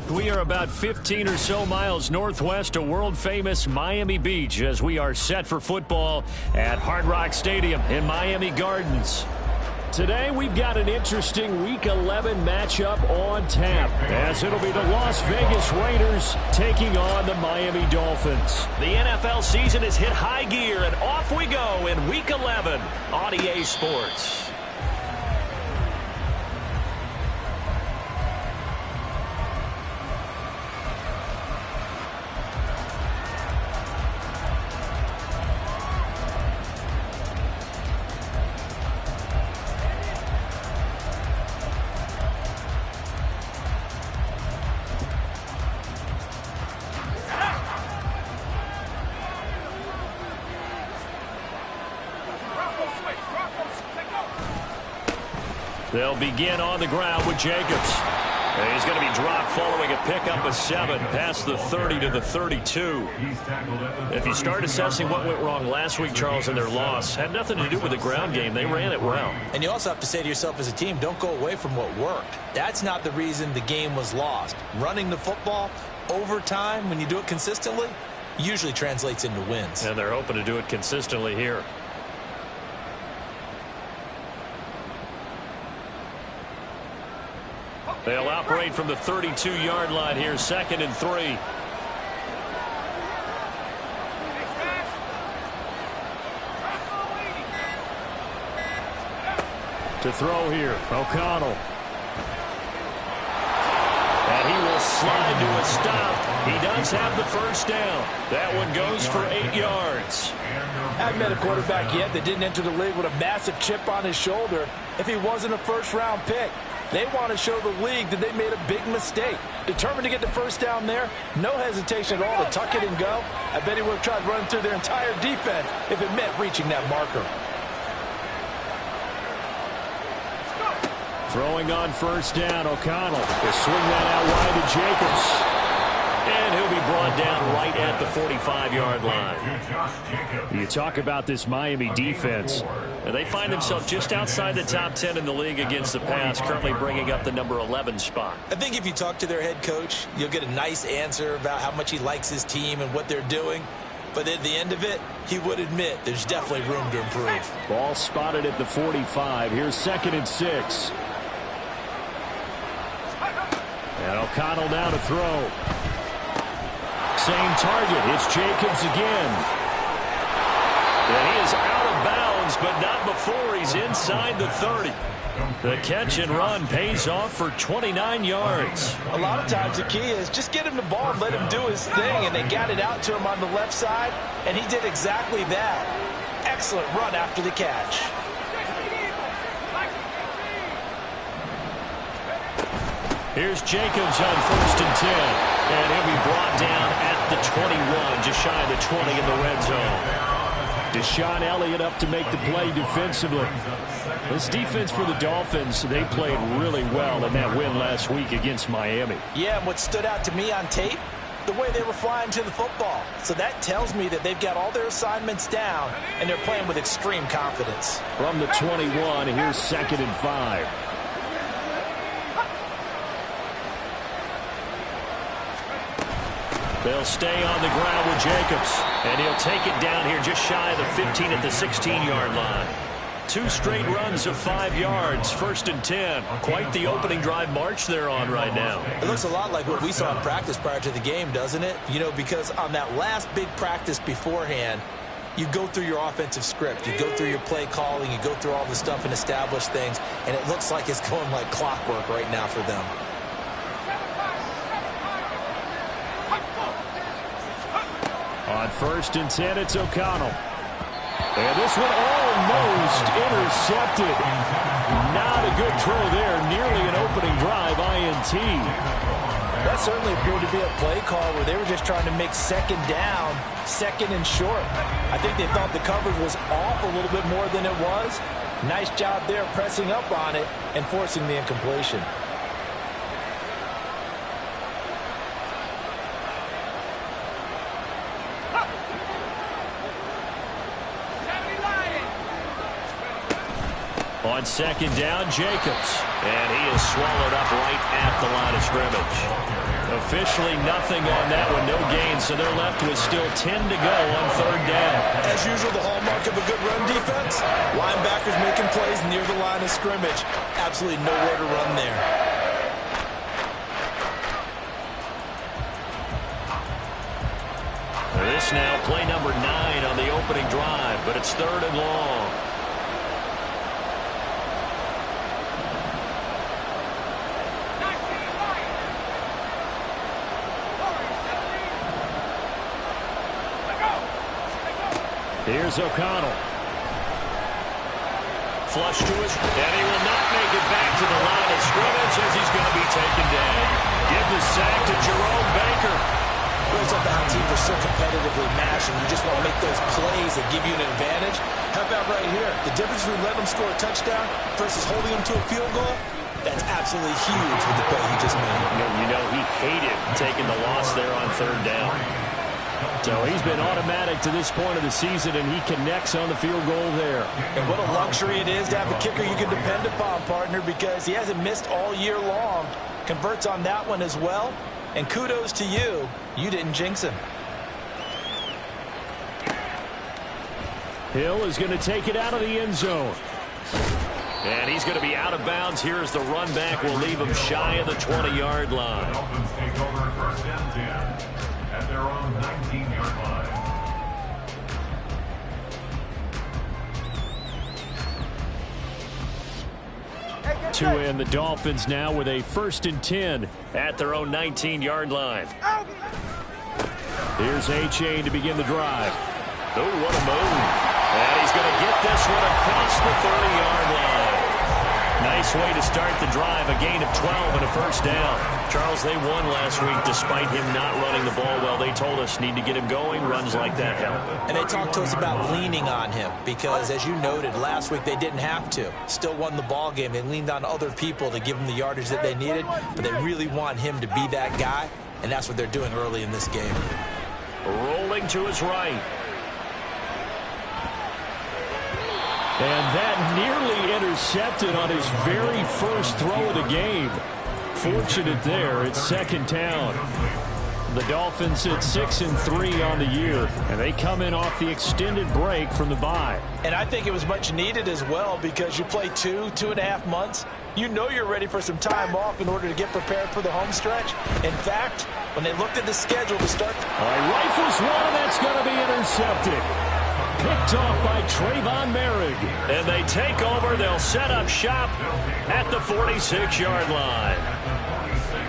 We are about 15 or so miles northwest of world-famous Miami Beach as we are set for football at Hard Rock Stadium in Miami Gardens. Today, we've got an interesting Week 11 matchup on tap, as it'll be the Las Vegas Raiders taking on the Miami Dolphins. The NFL season has hit high gear, and off we go in Week 11 on EA Sports. They'll begin on the ground with Jacobs. And he's going to be dropped following a pickup of 7 past the 30 to the 32. If you start assessing what went wrong last week, Charles, in their loss, had nothing to do with the ground game. They ran it well. And you also have to say to yourself as a team, don't go away from what worked. That's not the reason the game was lost. Running the football over time, when you do it consistently, usually translates into wins. And they're hoping to do it consistently here. They'll operate from the 32-yard line here, 2nd and 3. To throw here, O'Connell. And he will slide to a stop. He does have the first down. That one goes for 8 yards. I haven't met a quarterback yet that didn't enter the league with a massive chip on his shoulder if he wasn't a first-round pick. They want to show the league that they made a big mistake. Determined to get the first down there, no hesitation at all to tuck it and go. I bet he would have tried running through their entire defense if it meant reaching that marker. Throwing on first down, O'Connell will swing that out wide to Jacobs. And he'll be brought down right at the 45-yard line. You talk about this Miami defense. And they find themselves just outside the top 10 in the league against the pass, currently bringing up the number 11 spot. I think if you talk to their head coach, you'll get a nice answer about how much he likes his team and what they're doing. But at the end of it, he would admit there's definitely room to improve. Ball spotted at the 45. Here's 2nd and 6. And O'Connell now to throw. Same target. It's Jacobs again. And he is out of bounds, but not before he's inside the 30. The catch and run pays off for 29 yards. A lot of times the key is just get him the ball and let him do his thing, and they got it out to him on the left side, and he did exactly that. Excellent run after the catch. Here's Jacobs on 1st and 10. And he'll be brought down at the 21, just shy of the 20 in the red zone. Deshaun Elliott up to make the play defensively. This defense for the Dolphins, they played really well in that win last week against Miami. Yeah, and what stood out to me on tape, the way they were flying to the football. So that tells me that they've got all their assignments down, and they're playing with extreme confidence. From the 21, here's 2nd and 5. They'll stay on the ground with Jacobs. And he'll take it down here just shy of the 15 at the 16-yard line. 2 straight runs of 5 yards, 1st and 10. Quite the opening drive march they're on right now. It looks a lot like what we saw in practice prior to the game, doesn't it? You know, because on that last big practice beforehand, you go through your offensive script. You go through your play calling. You go through all the stuff and establish things. And it looks like it's going like clockwork right now for them. On 1st and 10, it's O'Connell. And this one almost intercepted. Not a good throw there. Nearly an opening drive INT. That certainly appeared to be a play call where they were just trying to make 2nd down, 2nd and short. I think they thought the coverage was off a little bit more than it was. Nice job there pressing up on it and forcing the incompletion. On 2nd down, Jacobs. And he is swallowed up right at the line of scrimmage. Officially nothing on that one, no gain, so they're left with still 10 to go on third down. As usual, the hallmark of a good run defense, linebackers making plays near the line of scrimmage. Absolutely nowhere to run there. This now play number 9 on the opening drive, but it's third and long. Here's O'Connell. Flush to his, and he will not make it back to the line of scrimmage as he's going to be taken down. Give the sack to Jerome Baker. Goes up to how teams are so competitively matched, and you just want to make those plays that give you an advantage. How about right here? The difference between letting them score a touchdown versus holding them to a field goal, that's absolutely huge with the play he just made. You know he hated taking the loss there on third down. So he's been automatic to this point of the season, and he connects on the field goal there. And what a luxury it is to have a kicker you can depend upon, partner, because he hasn't missed all year long. Converts on that one as well. And kudos to you. You didn't jinx him. Hill is going to take it out of the end zone. And he's going to be out of bounds here as the run back will leave him shy of the 20-yard line. Dolphins take over first and 10 at their own 19-yard line. To end the Dolphins now with a 1st and 10 at their own 19-yard line. Here's A-Chain to begin the drive. Oh, what a move. And he's going to get this one across the 30-yard line. Nice way to start the drive. A gain of 12 and a first down. Charles, they won last week despite him not running the ball well. They told us need to get him going. Runs like that help. And they talked to us about leaning on him because, as you noted, last week they didn't have to. Still won the ball game. They leaned on other people to give them the yardage that they needed, but they really want him to be that guy, and that's what they're doing early in this game. Rolling to his right. And that nearly intercepted on his very first throw of the game. Fortunate there. It's second down. The Dolphins at 6-3 on the year, and they come in off the extended break from the bye. And I think it was much needed as well because you play 2.5 months. You know you're ready for some time off in order to get prepared for the home stretch. In fact, when they looked at the schedule to start... Rifles one, that's going to be intercepted. Picked off by Trayvon Merrick. And they take over. They'll set up shop at the 46-yard line.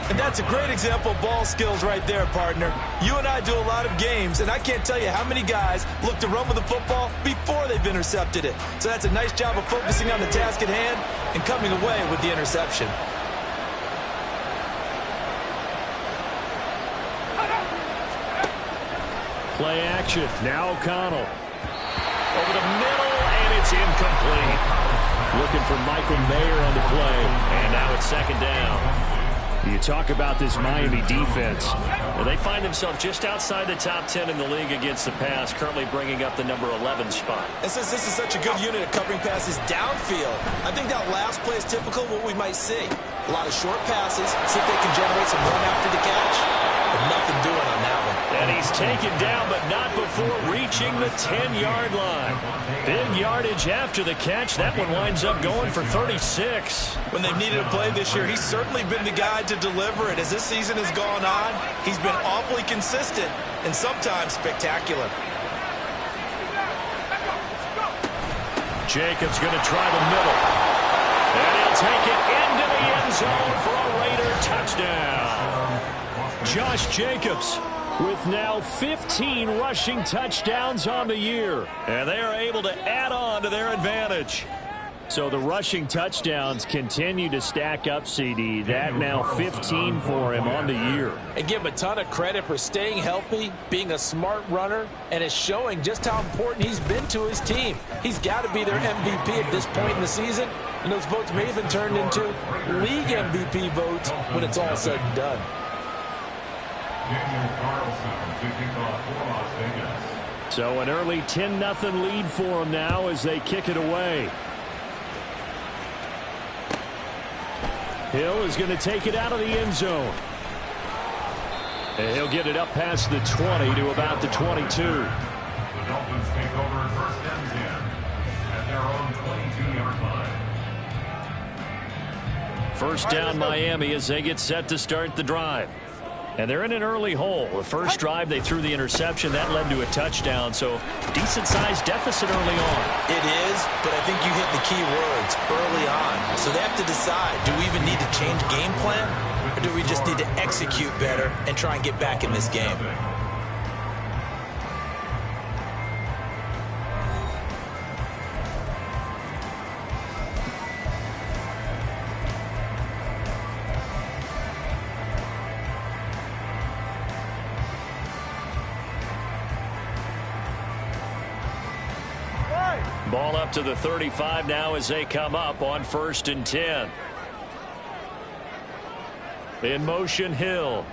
And that's a great example of ball skills right there, partner. You and I do a lot of games, and I can't tell you how many guys look to run with the football before they've intercepted it. So that's a nice job of focusing on the task at hand and coming away with the interception. Play action. Now O'Connell. Over the middle, and it's incomplete. Looking for Michael Mayer on the play, and now it's second down. You talk about this Miami defense. Well, they find themselves just outside the top 10 in the league against the pass, currently bringing up the number 11 spot. And since this is such a good unit at covering passes downfield, I think that last play is typical of what we might see. A lot of short passes, see if they can generate some run after the catch, but nothing doing on that one. And he's taken down, but not before reaching the 10-yard line. Big yardage after the catch. That one winds up going for 36. When they've needed a play this year, he's certainly been the guy to deliver it. As this season has gone on, he's been awfully consistent and sometimes spectacular. Jacobs going to try the middle. And he'll take it into the end zone for a Raider touchdown. Josh Jacobs with now 15 rushing touchdowns on the year. And they are able to add on to their advantage. So the rushing touchdowns continue to stack up, CD. That now 15 for him on the year. And give him a ton of credit for staying healthy, being a smart runner, and it's showing just how important he's been to his team. He's got to be their MVP at this point in the season. And those votes may have been turned into league MVP votes when it's all said and done. So an early 10-0 lead for them now as they kick it away. Hill is going to take it out of the end zone. And he'll get it up past the 20 to about the 22. The Dolphins take over first and 10 at their own 22-yard line. First down Miami as they get set to start the drive. And they're in an early hole. The first drive they threw the interception. That led to a touchdown. So decent-sized deficit early on. It is, but I think you hit the key words early on. So they have to decide, do we even need to change game plan? Or do we just need to execute better and try and get back in this game? Ball up to the 35 now as they come up on 1st and 10. In motion, Hill.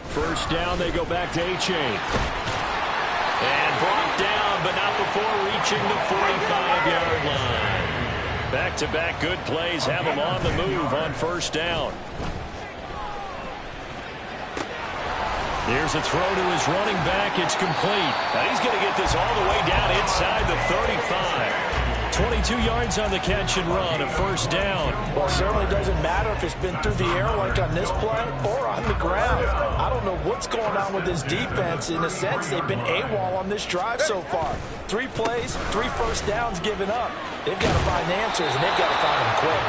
First down, they go back to A-Chain. And brought down, but not before reaching the 45-yard line. Back-to-back good plays have him on the move on first down. Here's a throw to his running back. It's complete. Now he's going to get this all the way down inside the 35. 22 yards on the catch and run, a first down. Well, it certainly doesn't matter if it's been through the air like on this play or on the ground. I don't know what's going on with this defense. In a sense, they've been AWOL on this drive so far. 3 plays, 3 first downs given up. They've got to find answers, and they've got to find them quick.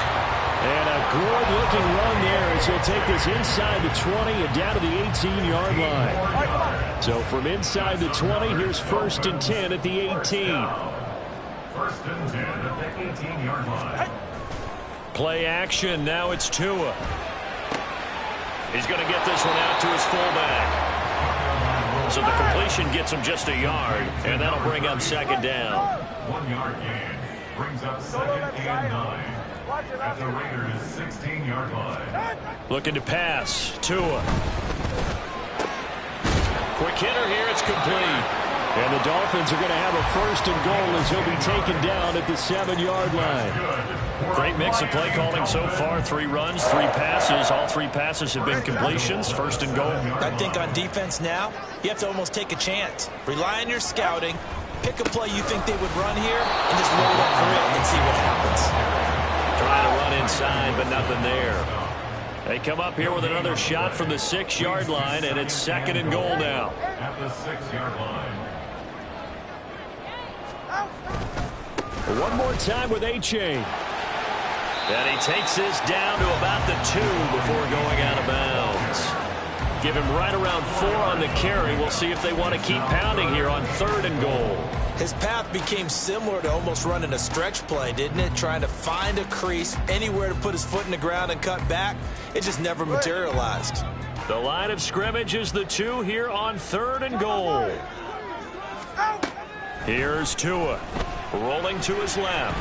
And a good-looking run there as he'll take this inside the 20 and down to the 18-yard line. So from inside the 20, here's 1st and 10 at the 18. 1st and 10 at the 18-yard line. Play action. Now it's Tua. He's going to get this one out to his fullback. So the completion gets him just a yard, and that'll bring up 2nd down. 1-yard gain brings up 2nd and 9 at the Raiders' 16-yard line. Looking to pass. Tua. Quick hitter here. It's complete. And the Dolphins are going to have a 1st and goal as he'll be taken down at the 7-yard line. Great mix of play calling so far. 3 runs, 3 passes. All 3 passes have been completions. 1st and goal. I think on defense now, you have to almost take a chance. Rely on your scouting. Pick a play you think they would run here and just roll up for it and see what happens. Trying to run inside, but nothing there. They come up here with another shot from the 6-yard line, and it's 2nd and goal now. At the 6-yard line. One more time with A-Chain. And he takes this down to about the 2 before going out of bounds. Give him right around 4 on the carry. We'll see if they want to keep pounding here on 3rd and goal. His path became similar to almost running a stretch play, didn't it? Trying to find a crease, anywhere to put his foot in the ground and cut back. It just never materialized. The line of scrimmage is the 2 here on 3rd and goal. Here's Tua. Rolling to his left.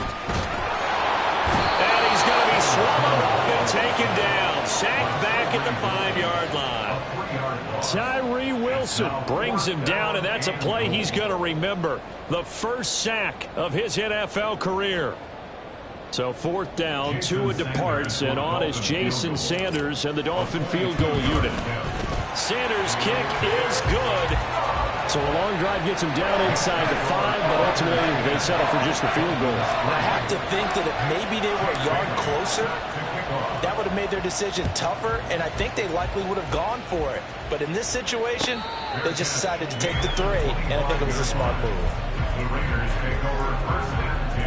And he's going to be swallowed up and taken down. Sacked back at the 5-yard line. Tyree Wilson brings him down, and that's a play he's going to remember. The first sack of his NFL career. So 4th down, Tua departs, and on is Jason Sanders and the Dolphin field goal unit. Sanders' kick is good. So a long drive gets him down inside the 5, but ultimately they settle for just the field goal. And I have to think that if maybe they were a yard closer, that would have made their decision tougher, and I think they likely would have gone for it. But in this situation, they just decided to take the 3, and I think it was a smart move. The Raiders take over 1st and 10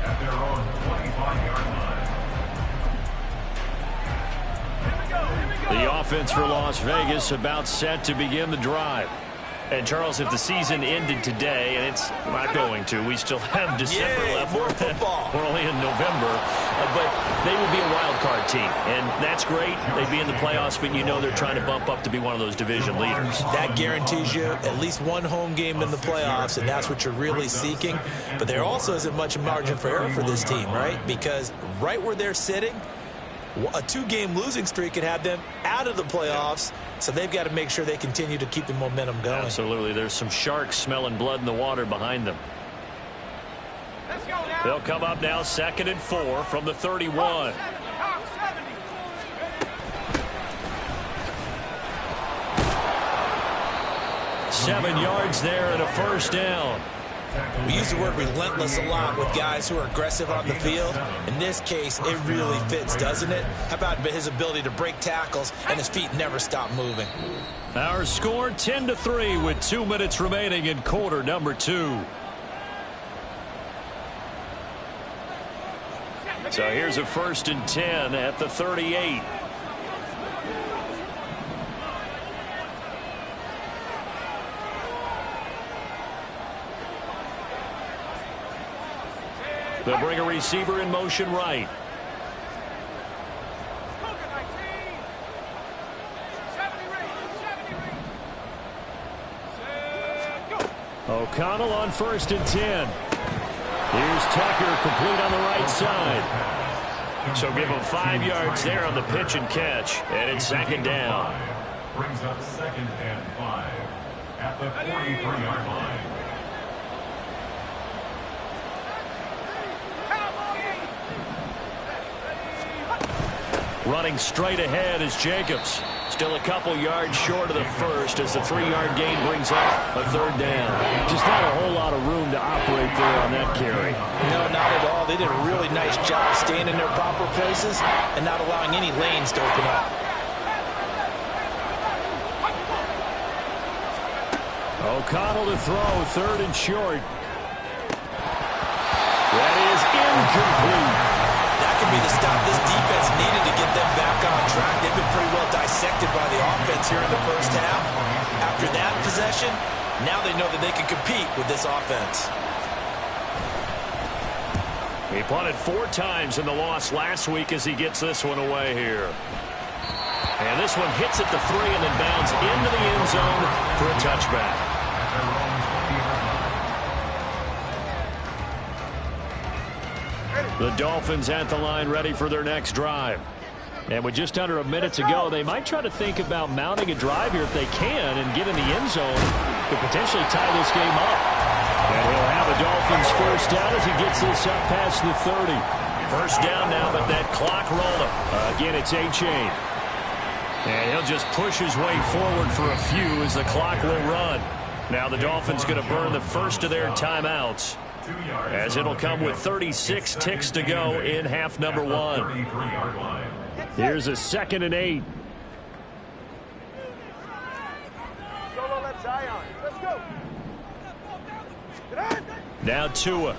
at their own 25-yard line. The offense for Las Vegas about set to begin the drive. And, Charles, if the season ended today, and it's not going to, we still have December left. More football. We're only in November. But they would be a wild card team, and that's great. They'd be in the playoffs, but you know they're trying to bump up to be one of those division leaders. That guarantees you at least one home game in the playoffs, and that's what you're really seeking. But there also isn't much margin for error for this team, right? Because right where they're sitting, a 2-game losing streak could have them out of the playoffs, so they've got to make sure they continue to keep the momentum going. Absolutely. There's some sharks smelling blood in the water behind them. They'll come up now 2nd and 4 from the 31. 7 yards there and a first down. We use the word relentless a lot with guys who are aggressive on the field. In this case, it really fits, doesn't it? How about his ability to break tackles and his feet never stop moving? Our score 10-3 with 2 minutes remaining in quarter number 2. So here's a 1st and 10 at the 38. They'll bring a receiver in motion right. O'Connell on 1st and 10. Here's Tucker, complete on the right side. So give him 5 yards there on the pitch and catch. And it's 2nd down. Brings up 2nd and 5 at the 43-yard line. Running straight ahead is Jacobs. Still a couple yards short of the first as the 3-yard gain brings up a 3rd down. Just not a whole lot of room to operate there on that carry. No, not at all. They did a really nice job staying in their proper places and not allowing any lanes to open up. O'Connell to throw, 3rd and short. That is incomplete. That could be the stop this defense needed to get them back on track. They've been pretty well dissected by the offense here in the first half. After that possession, now they know that they can compete with this offense. He punted 4 times in the loss last week as he gets this one away here. And this one hits at the 3 and then bounds into the end zone for a touchback. The Dolphins at the line ready for their next drive. And with just under a minute to go, they might try to think about mounting a drive here if they can and get in the end zone to potentially tie this game up. And he'll have the Dolphins first down as he gets this up past the 30. First down now, but that clock rolling. Again, it's A-Chain. And he'll just push his way forward for a few as the clock will run. Now the Dolphins going to burn the first of their timeouts, as it'll come with 36 ticks to go in half number 1. Here's a 2nd and 8. Now Tua.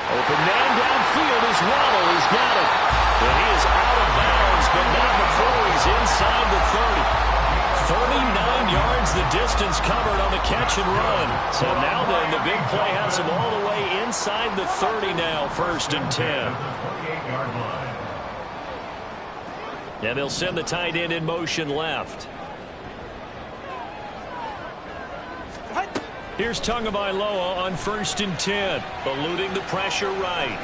Open man downfield is Waddle. He's got it. And he is out of bounds, but not before he's inside the 30. 39 yards the distance covered on the catch and run. So now then the big play has him all the way inside the 30 now, 1st and 10. And they'll send the tight end in motion left. Here's Tagovailoa on 1st and 10, eluding the pressure right.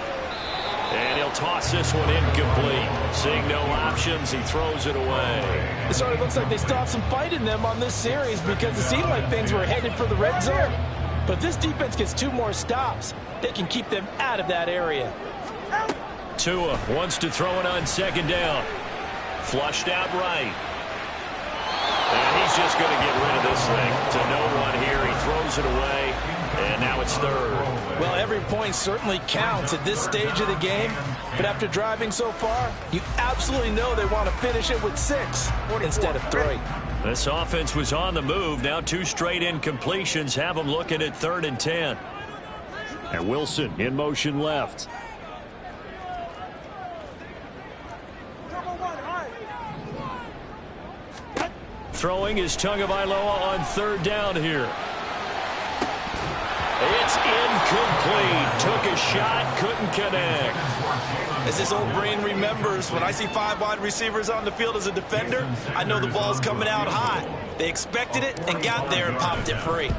And he'll toss this one incomplete. Seeing no options, he throws it away. It sort of looks like they still have some fight in them on this series because it seemed like things were headed for the red zone. But this defense gets 2 more stops. They can keep them out of that area. Tua wants to throw it on 2nd down. Flushed out right. And he's just going to get rid of this thing to no one here. He throws it away, and now it's 3rd. Well, every point certainly counts at this stage of the game. But after driving so far, you absolutely know they want to finish it with 6 instead of 3. This offense was on the move. Now 2 straight incompletions have them looking at 3rd and 10. And Wilson in motion left. Throwing is Tagovailoa on 3rd down here. It's incomplete. Took a shot, couldn't connect. As this old brain remembers, when I see 5 wide receivers on the field as a defender, I know the ball's coming out hot. They expected it and got there and popped it free.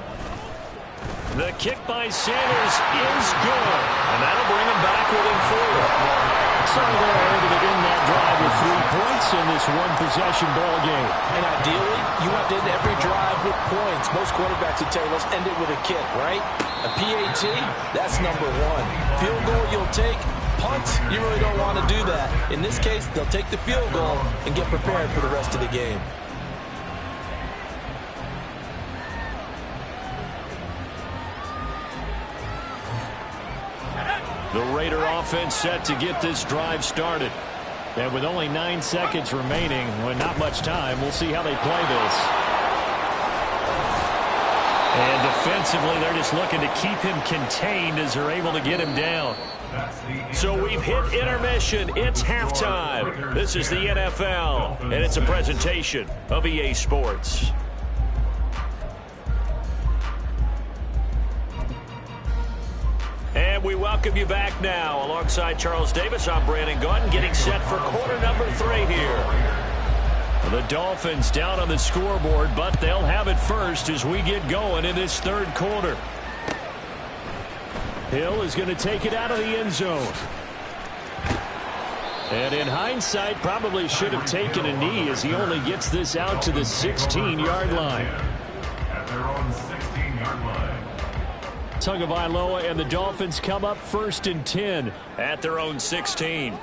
The kick by Sanders is good, and that'll bring him back within 4. So they're able to end that drive with 3 points in this one-possession ball game. And ideally, you want to end every drive with points. Most quarterbacks would tell you, let's end it with a kick, right? A PAT, that's number 1. Field goal you'll take, punt, you really don't want to do that. In this case, they'll take the field goal and get prepared for the rest of the game. The Raider offense set to get this drive started. And with only 9 seconds remaining, well, not much time, we'll see how they play this. And defensively, they're just looking to keep him contained as they're able to get him down. So we've hit intermission. It's halftime. This is the NFL, and it's a presentation of EA Sports. And we welcome you back now. Alongside Charles Davis, I'm Brandon Gaudin, getting set for quarter number 3 here. The Dolphins down on the scoreboard, but they'll have it first as we get going in this third quarter. Hill is going to take it out of the end zone. And in hindsight, probably should have taken a knee as he only gets this out to the 16-yard line. At their own 16-yard line. Tagovailoa and the Dolphins come up 1st and 10 at their own 16.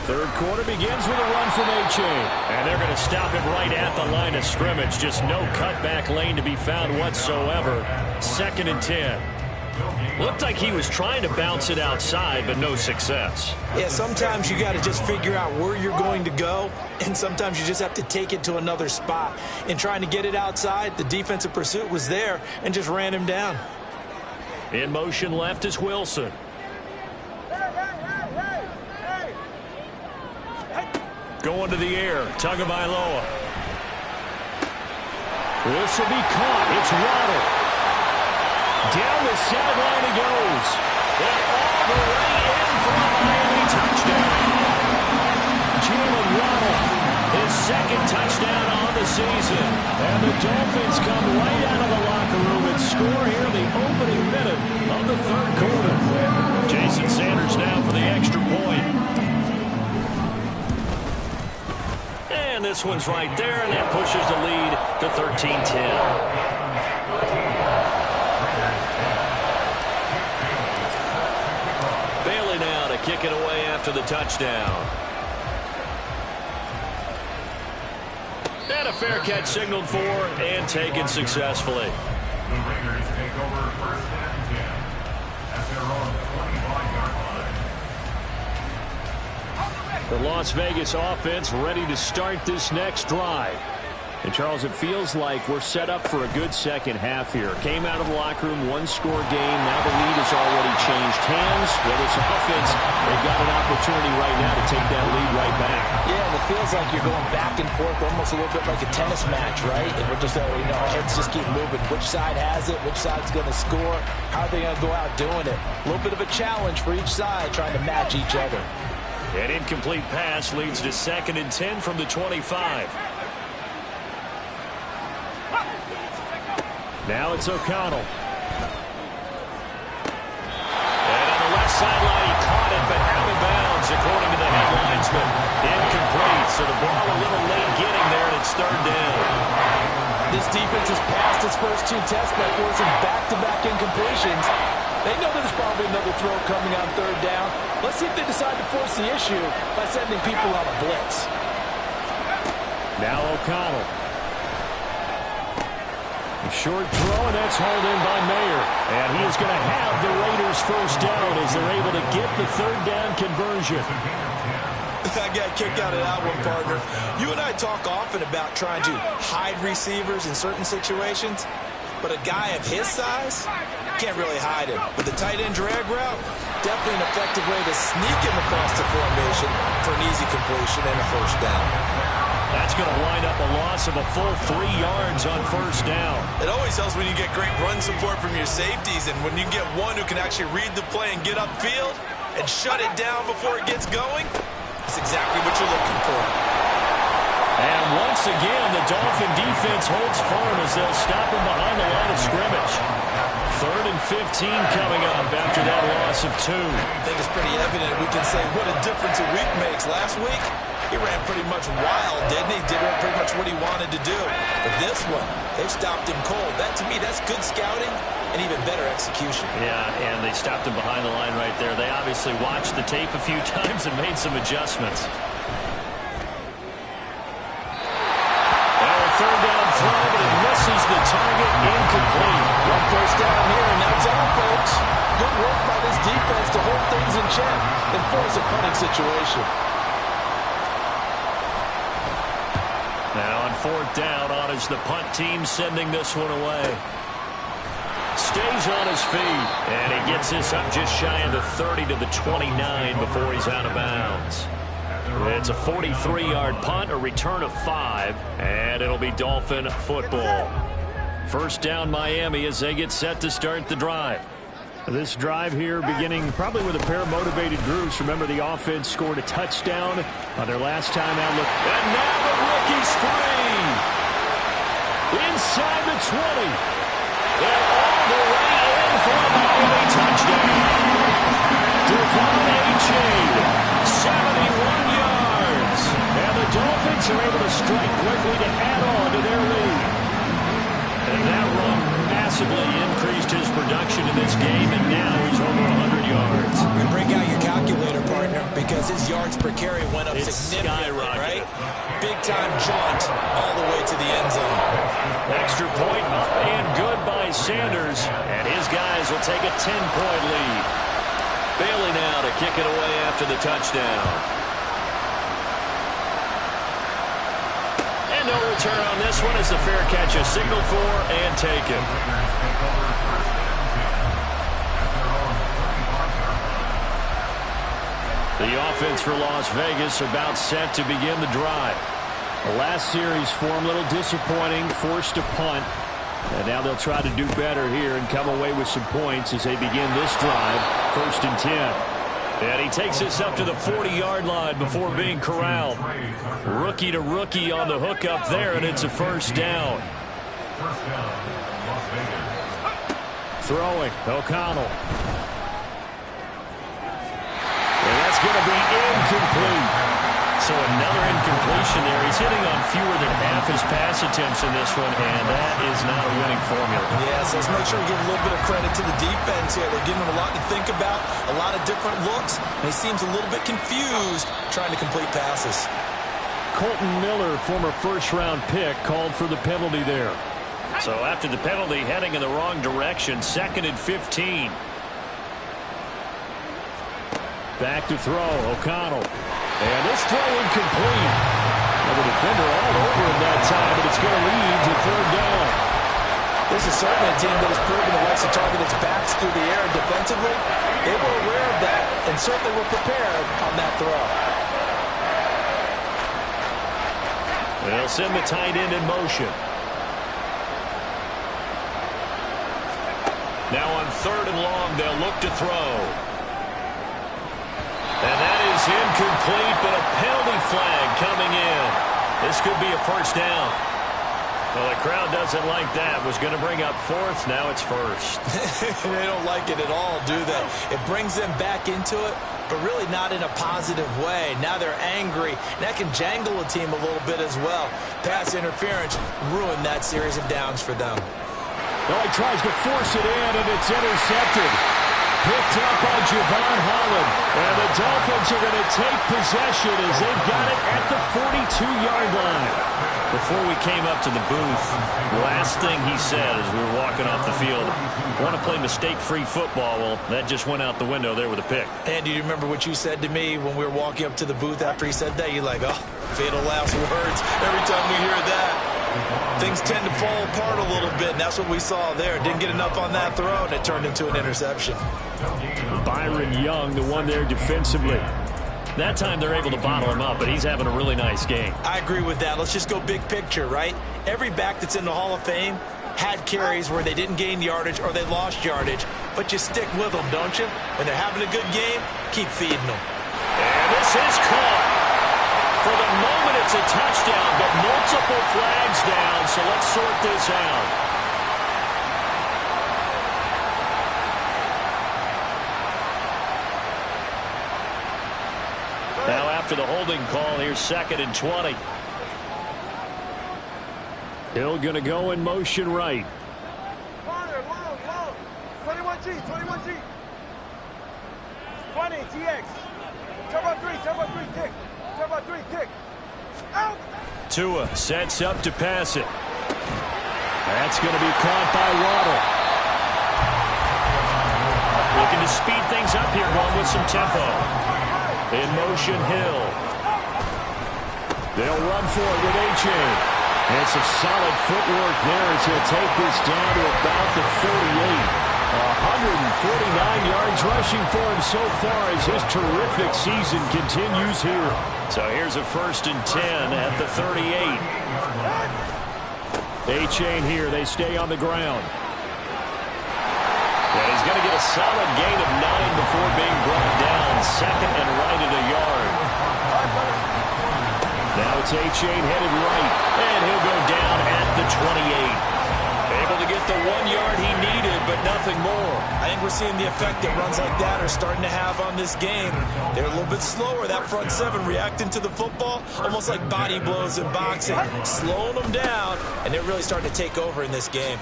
Third quarter begins with a run from A-Chain. And they're going to stop him right at the line of scrimmage. Just no cutback lane to be found whatsoever. 2nd and 10. Looked like he was trying to bounce it outside, but no success. Yeah, sometimes you got to just figure out where you're going to go, and sometimes you just have to take it to another spot. In trying to get it outside, the defensive pursuit was there and just ran him down. In motion left is Wilson. Going to the air, Tagovailoa. This will be caught. It's Waddle. Down the sideline he goes. And all the way in for a Miami touchdown. Jalen Waddle, his 2nd touchdown on the season. And the Dolphins come right out of the locker room and score here in the opening minute of the third quarter. Jason Sanders now for the extra point. And this one's right there, and that pushes the lead to 13-10. Bailey now to kick it away after the touchdown. And a fair catch signaled for and taken successfully. The Raiders take over 1st and 10 at their own 25-yard line. The Las Vegas offense ready to start this next drive. And, Charles, it feels like we're set up for a good second half here. Came out of the locker room, 1-score game. Now the lead has already changed hands. Well, this offense, they've got an opportunity right now to take that lead right back. Yeah, and it feels like you're going back and forth almost a little bit like a tennis match, right? And we're just, our heads just keep moving. Which side has it? Which side's going to score? How are they going to go out doing it? A little bit of a challenge for each side trying to match each other. An incomplete pass leads to 2nd and 10 from the 25. Now it's O'Connell. And on the left sideline, he caught it, but out of bounds, according to the head linesman. Incomplete, so the ball a little late getting there, and it's 3rd down. This defense has passed its first 2 tests by forcing back-to-back incompletions. They know there's probably another throw coming on 3rd down. Let's see if they decide to force the issue by sending people on a blitz. Now O'Connell. A short throw, and that's hauled in by Mayer. And he is going to have the Raiders 1st down as they're able to get the 3rd down conversion. I got a kick out of that one, partner. You and I talk often about trying to hide receivers in certain situations, but a guy of his size can't really hide him. With the tight end drag route, definitely an effective way to sneak him across the formation for an easy completion and a 1st down. That's going to wind up a loss of a full 3 yards on 1st down. It always helps when you get great run support from your safeties, and when you get one who can actually read the play and get upfield and shut it down before it gets going, that's exactly what you're looking for. And once again, the Dolphin defense holds firm as they'll stop him behind the line of scrimmage. 3rd and 15 coming up after that loss of 2. I think it's pretty evident we can say what a difference a week makes. Last week, He ran pretty much wild, didn't he? Did pretty much what he wanted to do. But this one, they stopped him cold. That, to me, that's good scouting and even better execution. Yeah, and they stopped him behind the line right there. They obviously watched the tape a few times and made some adjustments. Well, a third down throw, but it misses the target. Incomplete. One first down here, and that's all, folks. Good work by this defense to hold things in check and force a punting situation. Now on fourth down, on is the punt team sending this one away. Stays on his feet, and he gets this up just shy of the 30 to the 29 before he's out of bounds. It's a 43-yard punt, a return of 5, and it'll be Dolphin football. First down Miami as they get set to start the drive. This drive here beginning probably with a pair of motivated groups. Remember, the offense scored a touchdown on their last time out. Look, And now the rookie's free. inside the 20. They're all the way in for a Miami touchdown. Devon A-Chain, 71 yards. And the Dolphins are able to strike quickly to add on to their lead. And that run massively increased his production in this game, and now he's over 100 yards. And break out your calculator, partner, because his yards per carry went up significantly, right? Big-time jaunt all the way to the end zone. Extra point up and good by Sanders, and his guys will take a 10-point lead. Bailey now to kick it away after the touchdown. And no return on this one as the fair catch is signaled for and taken. The offense for Las Vegas about set to begin the drive. The last series form a little disappointing, forced a punt. And now they'll try to do better here and come away with some points as they begin this drive, 1st and 10. And he takes this up to the 40-yard line before being corralled. Rookie to rookie on the hook up there, and it's a first down. Throwing, O'Connell. And that's going to be incomplete. So another incompletion there. He's hitting on fewer than half his pass attempts in this one, and that is not a winning formula. Yeah, so let's make sure we give a little bit of credit to the defense here. They're giving him a lot to think about, a lot of different looks, and he seems a little bit confused trying to complete passes. Colton Miller, former first-round pick, called for the penalty there. So after the penalty, heading in the wrong direction, 2nd and 15. Back to throw, O'Connell. And this throw incomplete. Well, the defender all over him that time, but it's going to lead to 3rd down. This is certainly a team that has proven it likes to target its backs through the air defensively. They were aware of that and certainly were prepared on that throw. They'll send the tight end in motion. Now on 3rd and long, they'll look to throw. And that is incomplete, but a penalty flag coming in. This could be a first down. Well, the crowd doesn't like that. Was going to bring up 4th. Now it's 1st. They don't like it at all, do they? It brings them back into it, but really not in a positive way. Now they're angry. That can jangle a team a little bit as well. Pass interference ruined that series of downs for them. Well, he tries to force it in, and it's intercepted. Picked up by Javon Holland. And the Dolphins are going to take possession as they've got it at the 42-yard line. Before we came up to the booth, last thing he said as we were walking off the field, want to play mistake-free football. Well, that just went out the window there with a pick. And do you remember what you said to me when we were walking up to the booth after he said that? You're like, oh, fatal last words. Every time we hear that, things tend to fall apart a little bit, and that's what we saw there. Didn't get enough on that throw, and it turned into an interception. Byron Young, the one there defensively. That time they're able to bottle him up, but he's having a really nice game. I agree with that. Let's just go big picture, right? Every back that's in the Hall of Fame had carries where they didn't gain yardage or they lost yardage, but you stick with them, don't you? When they're having a good game, keep feeding them. And this is caught. For the moment, it's a touchdown, but multiple flags down, so let's sort this out. Now after the holding call. Here's 2nd and 20. Hill going to go in motion right. 21G, 21G. 20, TX. Turbo 3, kick. Turbo 3, kick. Out! Tua sets up to pass it. That's going to be caught by Waddle. Looking to speed things up here, going with some tempo. In motion, Hill. They'll run for it with A-Chain. And some solid footwork there as he'll take this down to about the 38. 149 yards rushing for him so far as his terrific season continues here. So here's a 1st and 10 at the 38. A-Chain here. They stay on the ground. And he's going to get a solid gain of 9 before being brought down. 2nd and right at a yard. Now it's A-Chain headed right. And he'll go down at the 28. Able to get the 1 yard he needed, but nothing more. I think we're seeing the effect that runs like that are starting to have on this game. They're a little bit slower, that front 7, reacting to the football, almost like body blows in boxing, slowing them down, and they're really starting to take over in this game.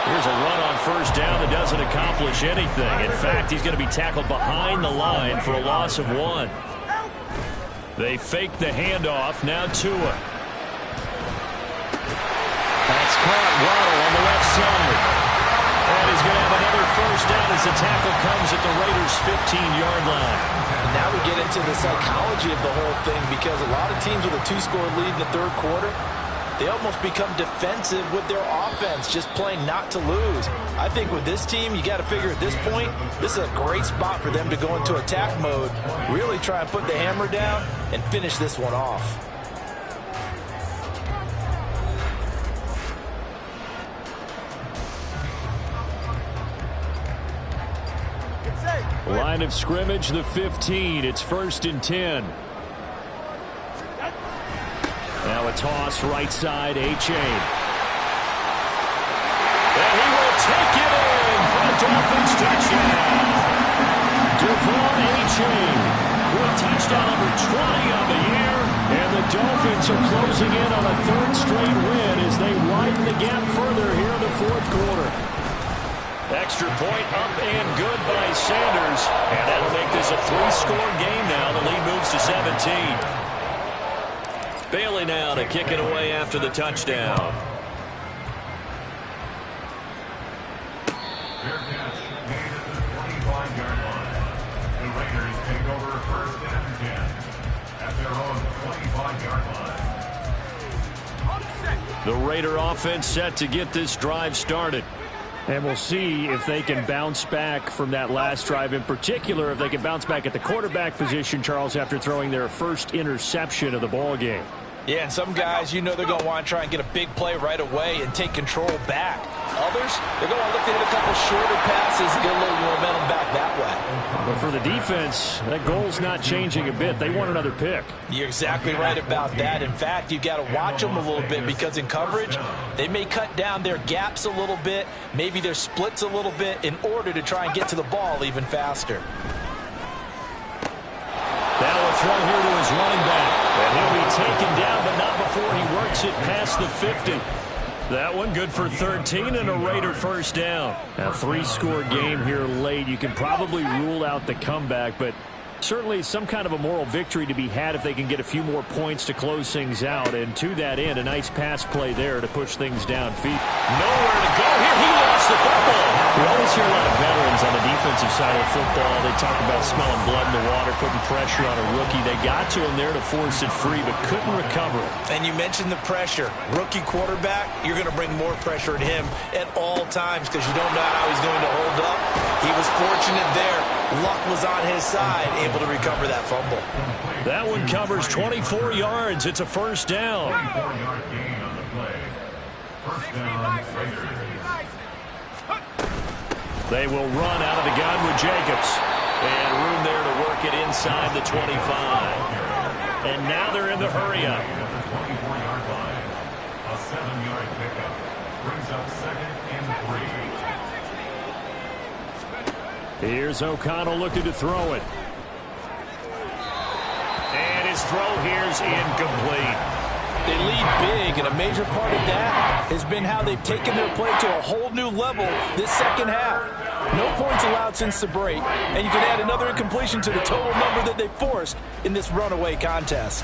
Here's a run on 1st down that doesn't accomplish anything. In fact, he's going to be tackled behind the line for a loss of 1. They fake the handoff. Now Tua. That's caught. Waddle on the left side. And he's going to have another 1st down as the tackle comes at the Raiders' 15-yard line. Now we get into the psychology of the whole thing, because a lot of teams with a 2-score lead in the 3rd quarter, they almost become defensive with their offense, just playing not to lose. I think with this team, you got to figure at this point, this is a great spot for them to go into attack mode, really try and put the hammer down and finish this one off. Line of scrimmage, the 15. It's 1st and 10. Now a toss right side, A-Chain. And he will take it in for the Dolphins touchdown. Devon A-Chain with touchdown number 20 on the year. And the Dolphins are closing in on a 3rd straight win as they widen the gap further here in the 4th quarter. Extra point up and good by Sanders. And that'll make this a 3-score game now. The lead moves to 17. Bailey now to kick it away after the touchdown. Fair catch made at the 25-yard line. The Raiders take over 1st and 10 at their own 25-yard line. The Raider offense set to get this drive started. And we'll see if they can bounce back from that last drive, in particular if they can bounce back at the quarterback position, Charles, after throwing their 1st interception of the ball game. Yeah, and some guys, you know, they're going to want to try and get a big play right away and take control back. Others, they're going to look to hit a couple shorter passes and get a little momentum back that way. But for the defense, that goal's not changing a bit. They want another pick. You're exactly right about that. In fact, you've got to watch them a little bit, because in coverage, they may cut down their gaps a little bit, maybe their splits a little bit, in order to try and get to the ball even faster. Now a throw here to his running back. And he'll be taken down, but not before he works it past the 50. That one good for 13 and a Raider 1st down. Now 3-score game here late. You can probably rule out the comeback, but certainly some kind of a moral victory to be had if they can get a few more points to close things out. And to that end, a nice pass play there to push things downfield. Nowhere to go here. He lost the football. We always hear a lot of veterans on the defensive side of football. They talk about smelling blood in the water, putting pressure on a rookie. They got to him there to force it free, but couldn't recover it. And you mentioned the pressure. Rookie quarterback, you're going to bring more pressure at him at all times, because you don't know how he's going to hold up. He was fortunate there. Luck was on his side, able to recover that fumble. That one covers 24 yards. It's a 1st down. 24-yard gain on the play. 1st down, Raiders. They will run out of the gun with Jacobs. And room there to work it inside the 25. And now they're in the hurry-up. At the 24-yard line, a 7-yard pickup brings up 2nd and 3. Here's O'Connell looking to throw it. His throw here's incomplete. They lead big, and a major part of that has been how they've taken their play to a whole new level this second half. No points allowed since the break, and you can add another incompletion to the total number that they forced in this runaway contest.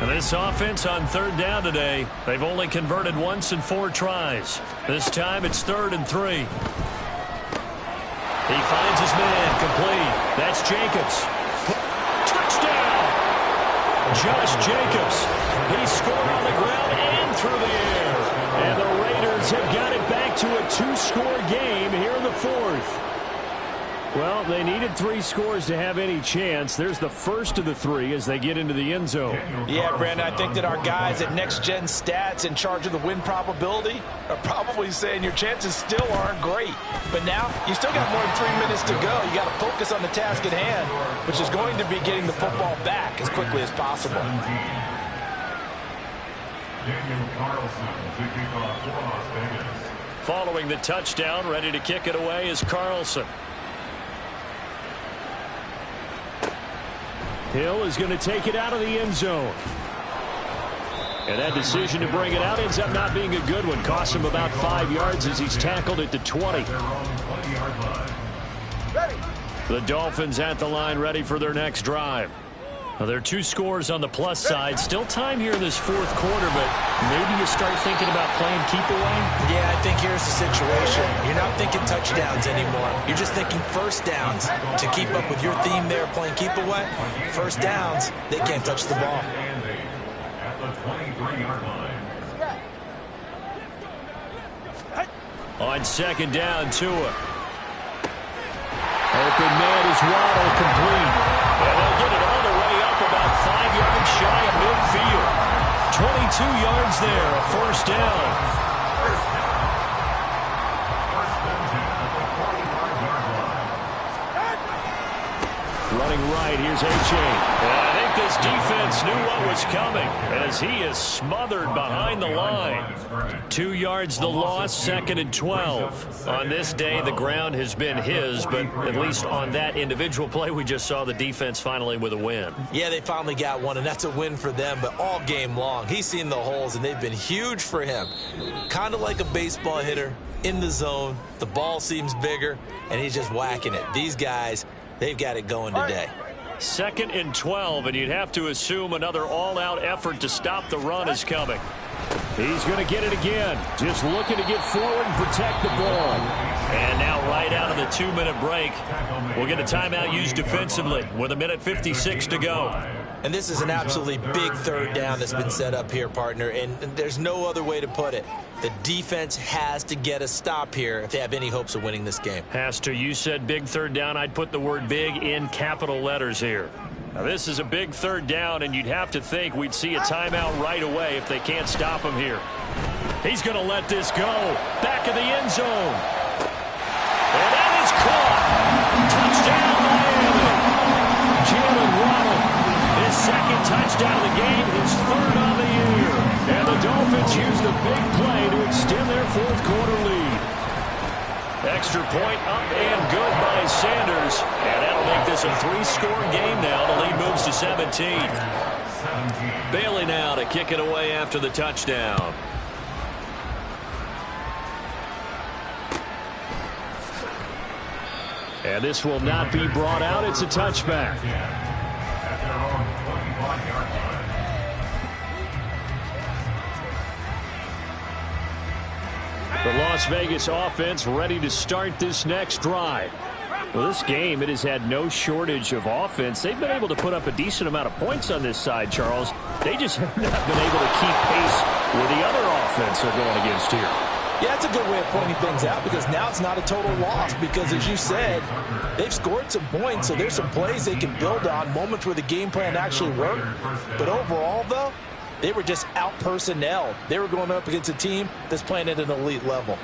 And this offense on third down today, they've only converted once in 4 tries. This time it's 3rd and 3. He finds his man, complete. That's Jacobs. Touchdown! Josh Jacobs. He scored on the ground and through the air. And the Raiders have got it back to a 2-score game here in the 4th. Well, they needed 3 scores to have any chance. There's the first of the 3 as they get into the end zone. Yeah, Brandon, I think that our guys at Next Gen Stats in charge of the win probability are probably saying your chances still aren't great. But now, you still got more than 3 minutes to go. You got to focus on the task at hand, which is going to be getting the football back as quickly as possible. Following the touchdown, ready to kick it away is Carlson. Hill is going to take it out of the end zone. And that decision to bring it out ends up not being a good one. Costs him about 5 yards as he's tackled at the 20. The Dolphins at the line ready for their next drive. Well, there are 2 scores on the plus side. Still time here in this 4th quarter, but maybe you start thinking about playing keep away? Yeah, I think here's the situation. You're not thinking touchdowns anymore. You're just thinking first downs. To keep up with your theme there, playing keep away, first downs, they can't touch the ball. At the 23-yard line. On second down, Tua. Open man is Waddle, complete. And they'll get it all the way up about 5 yards shy of midfield. 22 yards there, a first down. Running right, here's I think this defense knew what was coming as he is smothered behind the line. 2 yards the loss, 2nd and 12. On this day, the ground has been his, but at least on that individual play, we just saw the defense finally with a win. Yeah, they finally got one, and that's a win for them, but all game long, he's seen the holes, and they've been huge for him. Kind of like a baseball hitter in the zone. The ball seems bigger, and he's just whacking it. These guys, they've got it going today. 2nd and 12, and you'd have to assume another all-out effort to stop the run is coming. He's going to get it again. Just looking to get forward and protect the ball. And now right out of the 2-minute break, we'll get a timeout used defensively with 1:56 to go. And this is an absolutely big third down that's been set up here, partner, and there's no other way to put it. The defense has to get a stop here if they have any hopes of winning this game. Has to. You said big third down. I'd put the word big in capital letters here. Now, this is a big third down, and you'd have to think we'd see a timeout right away if they can't stop him here. He's going to let this go. Back of the end zone. And that is caught. Touchdown, Miami. Jalen Waddle, his 2nd touchdown of the game, his 3rd on the year. And the Dolphins use the big play to extend their 4th quarter lead. Extra point up and good by Sanders. And that'll make this a 3-score game now. The lead moves to 17. Bailey now to kick it away after the touchdown. And this will not be brought out. It's a touchback. At their own 25-yard line. The Las Vegas offense ready to start this next drive. Well, this game, it has had no shortage of offense. They've been able to put up a decent amount of points on this side, Charles. They just have not been able to keep pace with the other offense they're going against here. Yeah, that's a good way of pointing things out because now it's not a total loss because, as you said, they've scored some points, so there's some plays they can build on, moments where the game plan actually worked. But overall, though, they were just out-personnel. They were going up against a team that's playing at an elite level.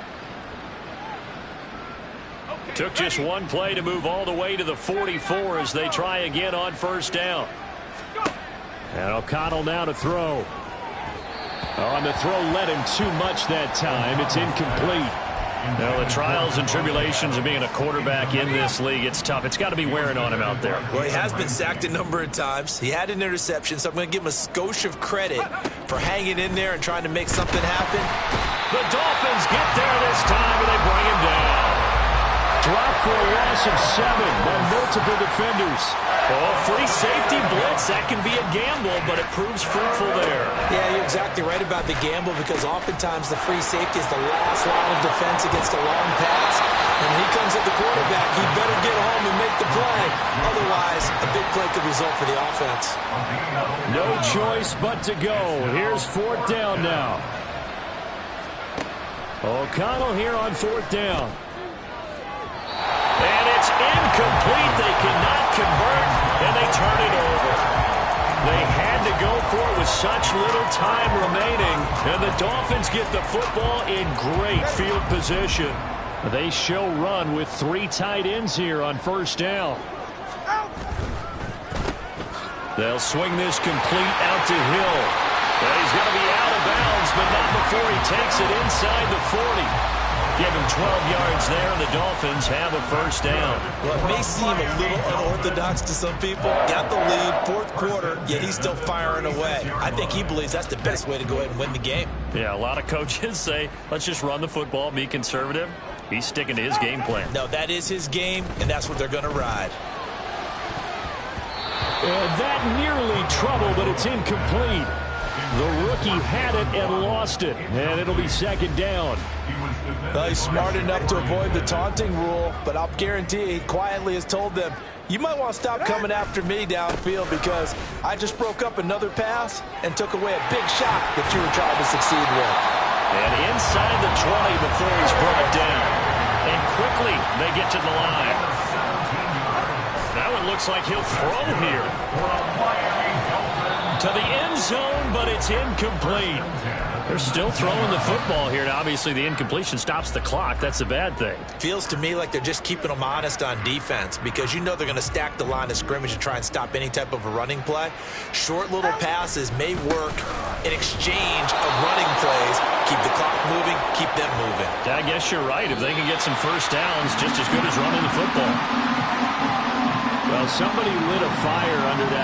Took just one play to move all the way to the 44 as they try again on first down. And O'Connell now to throw. On the throw led him too much that time. It's incomplete. Now, the trials and tribulations of being a quarterback in this league, it's tough. It's got to be wearing on him out there. Well, he has been sacked a number of times. He had an interception, so I'm going to give him a skosh of credit for hanging in there and trying to make something happen. The Dolphins get there this time, and they bring him down. Dropped for a loss of 7 by multiple defenders. Oh, free safety blitz. That can be a gamble, but it proves fruitful there. Yeah, you're exactly right about the gamble because oftentimes the free safety is the last line of defense against a long pass. And when he comes at the quarterback, he better get home and make the play. Otherwise, a big play could result for the offense. No choice but to go. Here's 4th down now. O'Connell here on 4th down. And it's incomplete. They cannot convert, and they turn it over. They had to go for it with such little time remaining, and the Dolphins get the football in great field position. They show run with 3 tight ends here on 1st down. They'll swing this complete out to Hill. And he's going to be out of bounds, but not before he takes it inside the 40. Give him 12 yards there, and the Dolphins have a 1st down. Well, it may seem a little unorthodox to some people. Got the lead, 4th quarter, yet he's still firing away. I think he believes that's the best way to go ahead and win the game. Yeah, a lot of coaches say, let's just run the football, be conservative. He's sticking to his game plan. No, that is his game, and that's what they're going to ride. That nearly trouble, but it's incomplete. The rookie had it and lost it, and it'll be 2nd down. Well, he's smart enough to avoid the taunting rule, but I'll guarantee he quietly has told them, you might want to stop coming after me downfield because I just broke up another pass and took away a big shot that you were trying to succeed with. And inside the 20 before he's brought down. And quickly they get to the line. That one looks like he'll throw here. To the end zone, but it's incomplete. They're still throwing the football here. Now, obviously, the incompletion stops the clock. That's a bad thing. Feels to me like they're just keeping them honest on defense because you know they're going to stack the line of scrimmage and try and stop any type of a running play. Short little passes may work in exchange of running plays. Keep the clock moving, keep them moving. I guess you're right. If they can get some 1st downs, just as good as running the football. Well, somebody lit a fire under that.